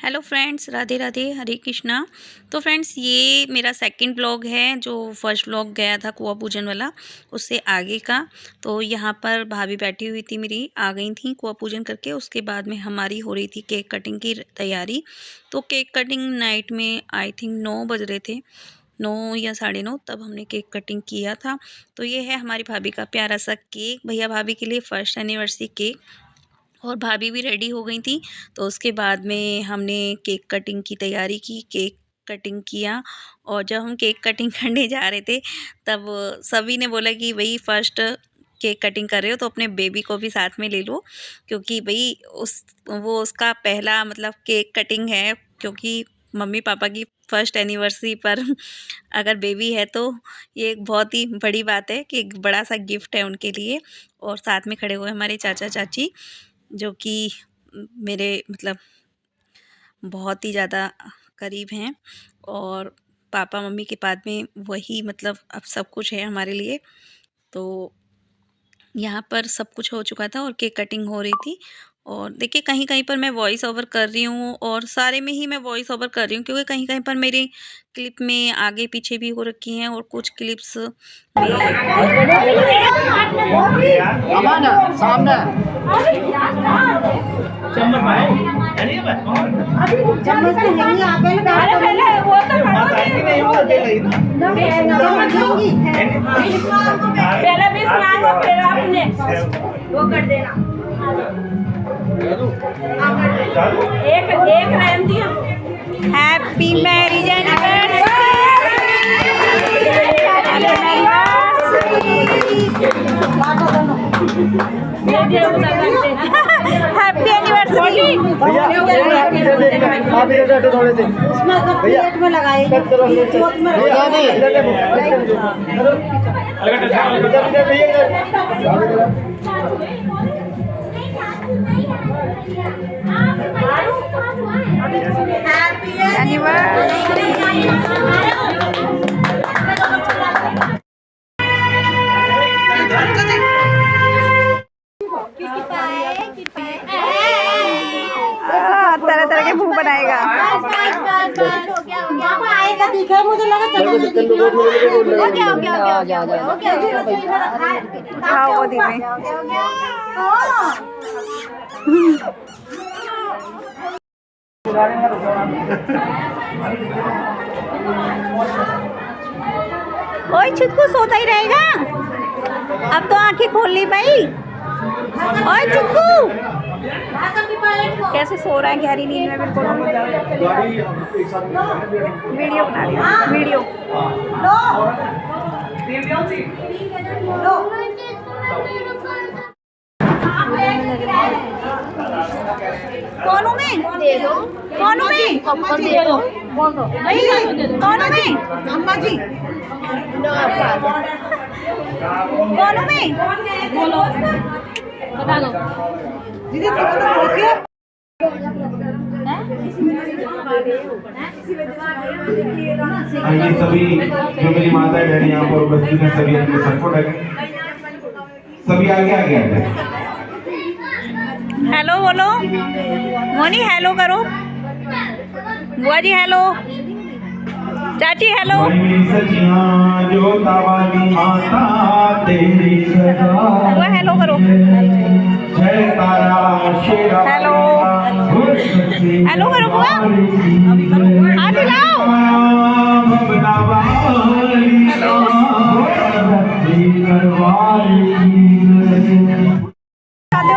Hello friends, Radhe Radhe, हरे कृष्णा। तो friends, ये मेरा सेकंड व्लॉग है। जो फर्स्ट व्लॉग गया था कुआं पूजन वाला, उससे आगे का। तो यहाँ पर भाभी बैठी हुई थी, मेरी आ गई थी कुआं पूजन करके। उसके बाद में हमारी हो रही थी केक कटिंग की तैयारी। तो केक कटिंग नाइट में आई थिंक 9 बज रहे थे, 9 या 9:30, तब हमने केक कटिंग किया था। तो ये है हमारी भाभी का प्यारा सा केक, भैया भाभी के लिए फर्स्ट एनिवर्सरी केक। और भाभी भी रेडी हो गई थी। तो उसके बाद में हमने केक कटिंग की तैयारी की, केक कटिंग किया। और जब हम केक कटिंग करने जा रहे थे, तब सभी ने बोला कि भाई फर्स्ट केक कटिंग कर रहे हो तो अपने बेबी को भी साथ में ले लो, क्योंकि भाई वो उसका पहला मतलब केक कटिंग है। क्योंकि मम्मी पापा की फर्स्ट एनिवर्सरी पर अगर बेबी है तो ये एक बहुत ही बड़ी बात है कि एक बड़ा सा गिफ्ट है उनके लिए। और साथ में खड़े हुए हमारे चाचा चाची, जो कि मेरे मतलब बहुत ही ज़्यादा करीब हैं। और पापा मम्मी के बाद में वही मतलब अब सब कुछ है हमारे लिए। तो यहाँ पर सब कुछ हो चुका था और केक कटिंग हो रही थी। और देखिए, कहीं कहीं पर मैं वॉइस ओवर कर रही हूँ, और सारे में ही मैं वॉइस ओवर कर रही हूँ, क्योंकि कहीं कहीं पर मेरी क्लिप में आगे पीछे भी हो रखी हैं, और कुछ क्लिप्स में सामने चम्मच से नहीं आगे लगा। अरे पहले वो तो नहीं वो दे रही ना। पहले 20 मांगो, फिर आपने वो कर देना। एक एक रहन दिया। Happy marriage anniversary. Happy anniversary. थोड़े से प्लेट में लगाए तरह तरह के मुंह बनाएगा। आएगा दिखा, मुझे लगा चलो हाँ, वो धीमे। ओए छुटकू, सोता ही रहेगा। अब तो आंखें खोल ली भाई। ओए छुटकू, कैसे सो रहा है गहरी नींद में बिल्कुल। वीडियो बना रही हूँ, वीडियो। कौनों में दे दो, कौनों में दे दो, बोल दो कौनों में, अम्मा जी कौनों में बोलो, बता दो दीदी। आइए सभी जो मेरी माता बहन यहाँ पर उपस्थित हैं, सभी अपने सबको ढकें, सभी आगे आगे आ जाए। हेलो बोलो मोनी, हेलो करो। बुआ जी हेलो, चाची हेलो। बुआ हेलो करो। हेलो हेलो करो बुआ, हाथ हिलाओ।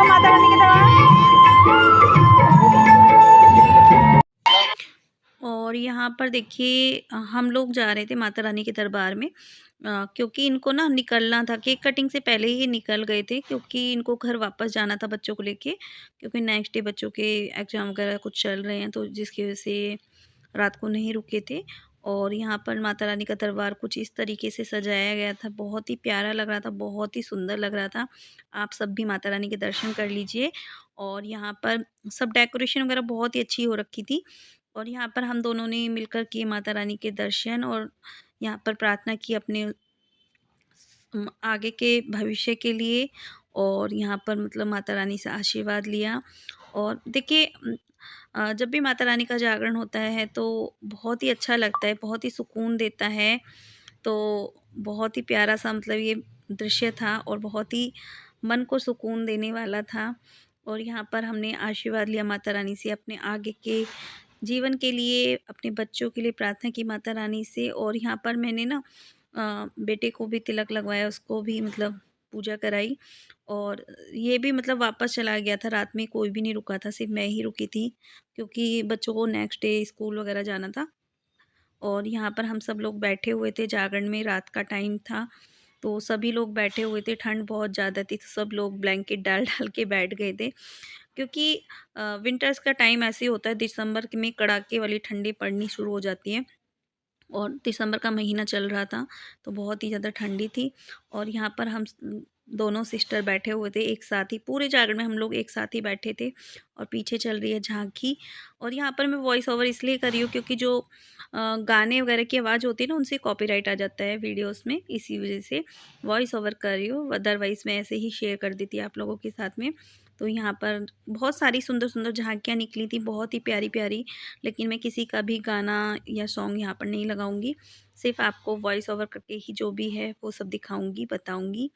माता रानी की दरबार। और यहाँ पर देखिए, हम लोग जा रहे थे माता रानी के दरबार में, क्योंकि इनको ना निकलना था। केक कटिंग से पहले ही निकल गए थे, क्योंकि इनको घर वापस जाना था बच्चों को लेके। क्योंकि नेक्स्ट डे बच्चों के एग्ज़ाम वगैरह कुछ चल रहे हैं, तो जिसकी वजह से रात को नहीं रुके थे। और यहाँ पर माता रानी का दरबार कुछ इस तरीके से सजाया गया था, बहुत ही प्यारा लग रहा था, बहुत ही सुंदर लग रहा था। आप सब भी माता रानी के दर्शन कर लीजिए। और यहाँ पर सब डेकोरेशन वगैरह बहुत ही अच्छी हो रखी थी। और यहाँ पर हम दोनों ने मिलकर किए माता रानी के दर्शन, और यहाँ पर प्रार्थना की अपने आगे के भविष्य के लिए। और यहाँ पर मतलब माता रानी से आशीर्वाद लिया। और देखिए, जब भी माता रानी का जागरण होता है तो बहुत ही अच्छा लगता है, बहुत ही सुकून देता है। तो बहुत ही प्यारा सा मतलब ये दृश्य था और बहुत ही मन को सुकून देने वाला था। और यहाँ पर हमने आशीर्वाद लिया माता रानी से अपने आगे के जीवन के लिए, अपने बच्चों के लिए प्रार्थना की माता रानी से। और यहाँ पर मैंने ना बेटे को भी तिलक लगवाया, उसको भी मतलब पूजा कराई। और ये भी मतलब वापस चला गया था, रात में कोई भी नहीं रुका था, सिर्फ मैं ही रुकी थी क्योंकि बच्चों को नेक्स्ट डे स्कूल वगैरह जाना था। और यहाँ पर हम सब लोग बैठे हुए थे जागरण में, रात का टाइम था तो सभी लोग बैठे हुए थे, ठंड बहुत ज़्यादा थी तो सब लोग ब्लैंकेट डाल डाल के बैठ गए थे क्योंकि विंटर्स का टाइम ऐसे ही होता है, दिसंबर में कड़ाके वाली ठंडी पड़नी शुरू हो जाती है और दिसंबर का महीना चल रहा था तो बहुत ही ज़्यादा ठंडी थी। और यहाँ पर हम दोनों सिस्टर बैठे हुए थे एक साथ ही, पूरे जागरण में हम लोग एक साथ ही बैठे थे और पीछे चल रही है झांकी। और यहाँ पर मैं वॉइस ओवर इसलिए कर रही हूँ क्योंकि जो गाने वगैरह की आवाज़ होती है ना उनसे कॉपीराइट आ जाता है वीडियोस में, इसी वजह से वॉइस ओवर कर रही हूँ, अदरवाइज़ मैं ऐसे ही शेयर कर देती आप लोगों के साथ में। तो यहाँ पर बहुत सारी सुंदर सुंदर झांकियाँ निकली थी, बहुत ही प्यारी प्यारी। लेकिन मैं किसी का भी गाना या सॉन्ग यहाँ पर नहीं लगाऊंगी, सिर्फ आपको वॉइस ओवर करके ही जो भी है वो सब दिखाऊंगी, बताऊंगी।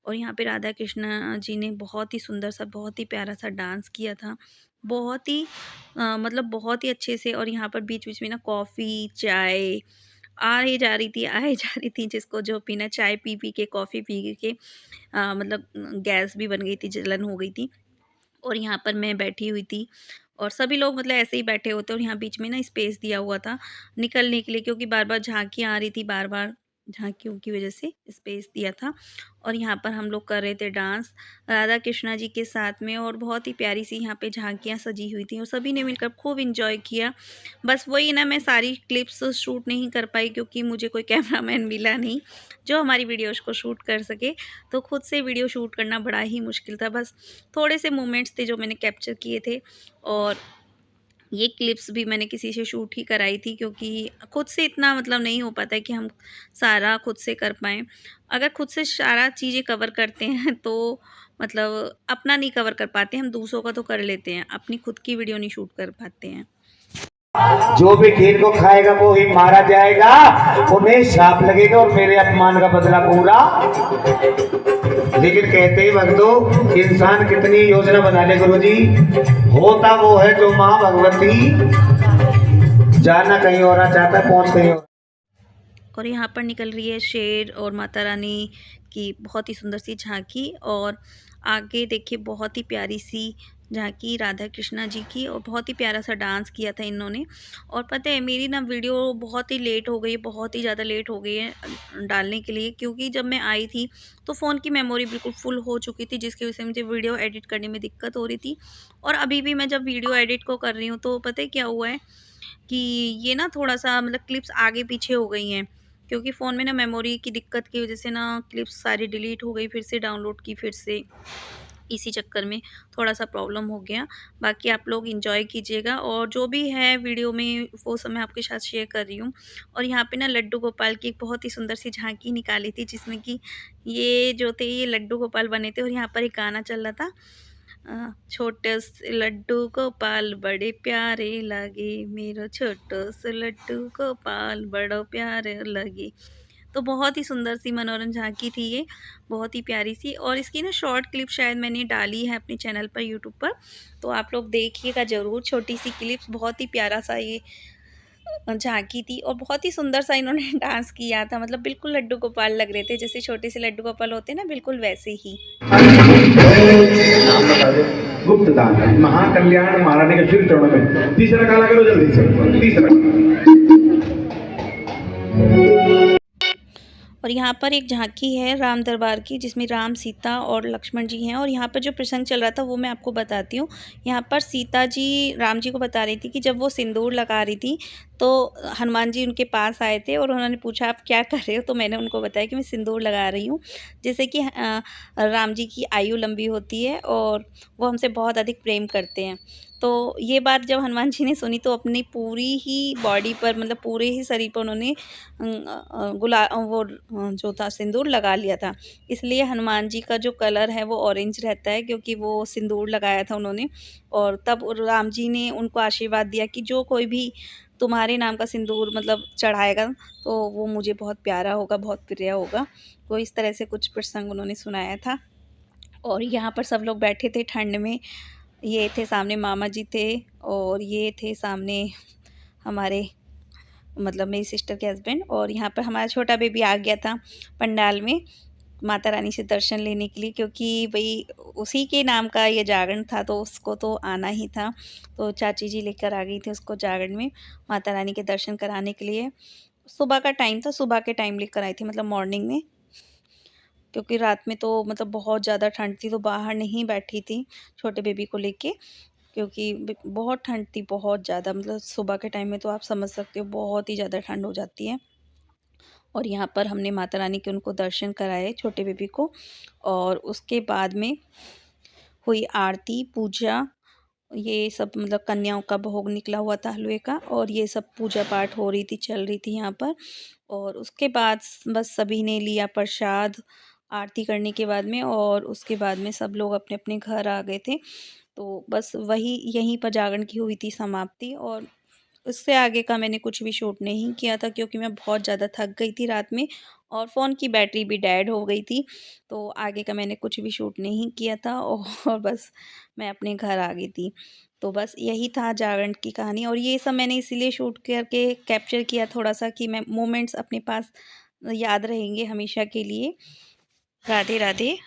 और यहाँ पे राधा कृष्णा जी ने बहुत ही सुंदर सा, बहुत ही प्यारा सा डांस किया था, बहुत ही मतलब बहुत ही अच्छे से। और यहाँ पर बीच बीच में ना कॉफ़ी चाय आए जा रही थी, आए जा रही थी, जिसको जो पीना, चाय पी पी के, कॉफ़ी पी के मतलब गैस भी बन गई थी, जलन हो गई थी। और यहाँ पर मैं बैठी हुई थी और सभी लोग मतलब ऐसे ही बैठे होते और यहाँ बीच में ना स्पेस दिया हुआ था निकलने के लिए क्योंकि बार बार झांकियाँ आ रही थी, बार बार झांकियों की वजह से स्पेस दिया था। और यहाँ पर हम लोग कर रहे थे डांस राधा कृष्णा जी के साथ में और बहुत ही प्यारी सी यहाँ पे झांकियाँ सजी हुई थी और सभी ने मिलकर खूब इंजॉय किया। बस वही ना, मैं सारी क्लिप्स शूट नहीं कर पाई क्योंकि मुझे कोई कैमरामैन मिला नहीं जो हमारी वीडियोज़ को शूट कर सके, तो खुद से वीडियो शूट करना बड़ा ही मुश्किल था। बस थोड़े से मोमेंट्स थे जो मैंने कैप्चर किए थे और ये क्लिप्स भी मैंने किसी से शूट ही कराई थी क्योंकि खुद से इतना मतलब नहीं हो पाता है कि हम सारा खुद से कर पाएँ। अगर खुद से सारा चीज़ें कवर करते हैं तो मतलब अपना नहीं कवर कर पाते, हम दूसरों का तो कर लेते हैं, अपनी खुद की वीडियो नहीं शूट कर पाते हैं। जो भी खीर को खाएगा वो ही मारा जाएगा, उन्हें शाप लगेगा और मेरे अपमान का बदला पूरा। लेकिन कहते ही भक्तों, इंसान कितनी योजना बना ले गुरुजी, होता वो है जो माँ भगवती, जाना कहीं और चाहता है, पहुंच कहीं और। और यहाँ पर निकल रही है शेर और माता रानी की बहुत ही सुंदर सी झांकी। और आगे देखिए बहुत ही प्यारी सी झांकी राधा कृष्णा जी की और बहुत ही प्यारा सा डांस किया था इन्होंने। और पता है मेरी ना वीडियो बहुत ही लेट हो गई, बहुत ही ज़्यादा लेट हो गई है डालने के लिए क्योंकि जब मैं आई थी तो फ़ोन की मेमोरी बिल्कुल फुल हो चुकी थी जिसकी वजह से मुझे वीडियो एडिट करने में दिक्कत हो रही थी। और अभी भी मैं जब वीडियो एडिट को कर रही हूँ तो पता है क्या हुआ है कि ये ना थोड़ा-सा मतलब क्लिप्स आगे पीछे हो गई हैं क्योंकि फ़ोन में ना मेमोरी की दिक्कत की वज़ह से ना क्लिप्स सारी डिलीट हो गई, फिर से डाउनलोड की, फिर से इसी चक्कर में थोड़ा-सा प्रॉब्लम हो गया। बाकी आप लोग एन्जॉय कीजिएगा और जो भी है वीडियो में वो सब मैं आपके साथ शेयर कर रही हूँ। और यहाँ पे ना लड्डू गोपाल की एक बहुत ही सुंदर सी झांकी निकाली थी जिसमें कि ये जो थे ये लड्डू गोपाल बने थे और यहाँ पर एक गाना चल रहा था छोटे से लड्डू गोपाल बड़े प्यारे लगे, मेरो छोटो से लड्डू गोपाल बड़ो प्यारे लगे। तो बहुत ही सुंदर सी मनोरंजन झांकी थी ये, बहुत ही प्यारी सी। और इसकी ना शॉर्ट क्लिप शायद मैंने डाली है अपने चैनल पर यूट्यूब पर, तो आप लोग देखिएगा ज़रूर। छोटी सी क्लिप्स, बहुत ही प्यारा सा ये झांकी थी और बहुत ही सुंदर सा इन्होंने डांस किया था, मतलब बिल्कुल लड्डू गोपाल लग रहे थे, जैसे छोटे से लड्डू गोपाल होते हैं ना, बिल्कुल वैसे ही। गुप्त दान महाकल्याण महारानी के फिर चरणों में तीसरा काला करो जल्दी से, तीसरा। और यहाँ पर एक झांकी है राम दरबार की जिसमें राम, सीता और लक्ष्मण जी हैं। और यहाँ पर जो प्रसंग चल रहा था वो मैं आपको बताती हूँ। यहाँ पर सीता जी राम जी को बता रही थी कि जब वो सिंदूर लगा रही थी तो हनुमान जी उनके पास आए थे और उन्होंने पूछा आप क्या कर रहे हो, तो मैंने उनको बताया कि मैं सिंदूर लगा रही हूँ जिससे कि राम जी की आयु लंबी होती है और वो हमसे बहुत अधिक प्रेम करते हैं। तो ये बात जब हनुमान जी ने सुनी तो अपनी पूरी ही बॉडी पर मतलब पूरे ही शरीर पर उन्होंने जो था सिंदूर लगा लिया था। इसलिए हनुमान जी का जो कलर है वो ऑरेंज रहता है, क्योंकि वो सिंदूर लगाया था उन्होंने। और तब राम जी ने उनको आशीर्वाद दिया कि जो कोई भी तुम्हारे नाम का सिंदूर मतलब चढ़ाएगा तो वो मुझे बहुत प्यारा होगा, बहुत प्रिय होगा। तो इस तरह से कुछ प्रसंग उन्होंने सुनाया था। और यहाँ पर सब लोग बैठे थे ठंड में। ये थे सामने मामा जी थे, और ये थे सामने हमारे मतलब मेरी सिस्टर के हस्बैंड। और यहाँ पर हमारा छोटा बेबी आ गया था पंडाल में माता रानी से दर्शन लेने के लिए, क्योंकि भई उसी के नाम का ये जागरण था तो उसको तो आना ही था। तो चाची जी लेकर आ गई थी उसको जागरण में माता रानी के दर्शन कराने के लिए। सुबह का टाइम था, सुबह के टाइम लेकर आई थी मतलब मॉर्निंग में, क्योंकि रात में तो मतलब बहुत ज़्यादा ठंड थी तो बाहर नहीं बैठी थी छोटे बेबी को लेके, क्योंकि बहुत ठंड थी, बहुत ज़्यादा मतलब सुबह के टाइम में तो आप समझ सकते हो बहुत ही ज़्यादा ठंड हो जाती है। और यहाँ पर हमने माता रानी के उनको दर्शन कराए छोटे बेबी को। और उसके बाद में हुई आरती, पूजा, ये सब मतलब कन्याओं का भोग निकला हुआ था हलवे का, और ये सब पूजा पाठ हो रही थी, चल रही थी यहाँ पर। और उसके बाद बस सभी ने लिया प्रसाद आरती करने के बाद में, और उसके बाद में सब लोग अपने अपने घर आ गए थे। तो बस वही यहीं पर जागरण की हुई थी समाप्ति। और उससे आगे का मैंने कुछ भी शूट नहीं किया था, क्योंकि मैं बहुत ज़्यादा थक गई थी रात में और फ़ोन की बैटरी भी डेड हो गई थी। तो आगे का मैंने कुछ भी शूट नहीं किया था और बस मैं अपने घर आ गई थी। तो बस यही था जागरण की कहानी, और ये सब मैंने इसीलिए शूट करके कैप्चर किया थोड़ा-सा कि मैं मोमेंट्स अपने पास याद रहेंगे हमेशा के लिए। राधे, राधे।